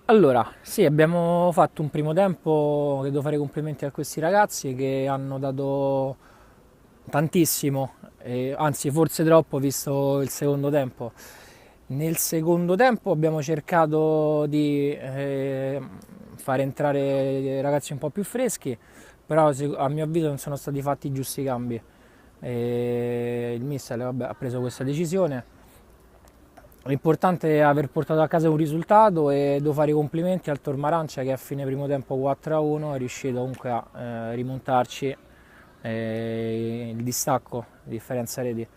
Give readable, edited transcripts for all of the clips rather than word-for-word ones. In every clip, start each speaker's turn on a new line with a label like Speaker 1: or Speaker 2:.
Speaker 1: Allora, sì, abbiamo fatto un primo tempo che devo fare i complimenti a questi ragazzi che hanno dato tantissimo, anzi forse troppo visto il secondo tempo. Nel secondo tempo abbiamo cercato di fare entrare i ragazzi un po' più freschi, però a mio avviso non sono stati fatti i giusti cambi. Il mister vabbè, ha preso questa decisione. L'importante è aver portato a casa un risultato e devo fare i complimenti al Tormarancia che a fine primo tempo 4-1 è riuscito comunque a rimontarci il distacco, di differenza reti.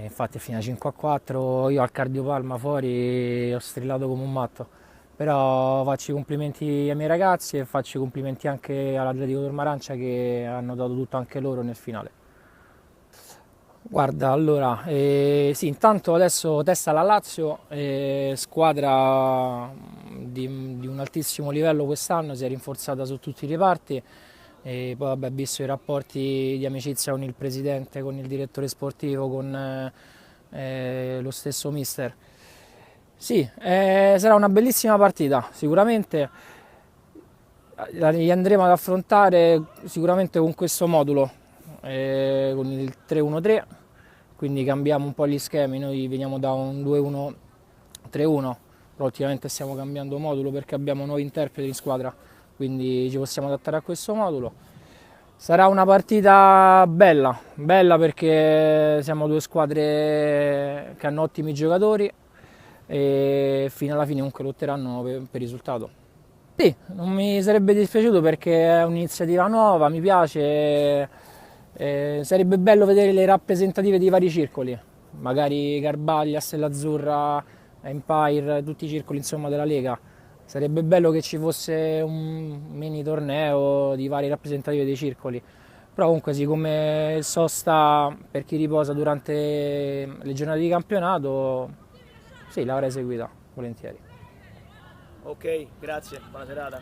Speaker 1: Infatti è finita 5-4, io al cardiopalma fuori ho strillato come un matto. Però faccio i complimenti ai miei ragazzi e faccio i complimenti anche all'Atletico Tormarancia che hanno dato tutto anche loro nel finale. Guarda, allora, sì, intanto adesso testa la Lazio, squadra di un altissimo livello quest'anno, si è rinforzata su tutti i reparti e poi vabbè, visto i rapporti di amicizia con il presidente, con il direttore sportivo, con lo stesso mister. Sì, sarà una bellissima partita, sicuramente li andremo ad affrontare sicuramente con questo modulo, con il 3-1-3, quindi cambiamo un po' gli schemi, noi veniamo da un 2-1-3-1, però ultimamente stiamo cambiando modulo perché abbiamo nuovi interpreti in squadra, quindi ci possiamo adattare a questo modulo. Sarà una partita bella, bella perché siamo due squadre che hanno ottimi giocatori e fino alla fine comunque lotteranno per il risultato. Sì, non mi sarebbe dispiaciuto perché è un'iniziativa nuova, mi piace, sarebbe bello vedere le rappresentative di vari circoli, magari Garbaglia, Stella Azzurra, Empire, tutti i circoli insomma della Lega. Sarebbe bello che ci fosse un mini torneo di varie rappresentative dei circoli, però comunque siccome il sosta per chi riposa durante le giornate di campionato, sì, l'avrei seguita volentieri.
Speaker 2: Ok, grazie, buona serata.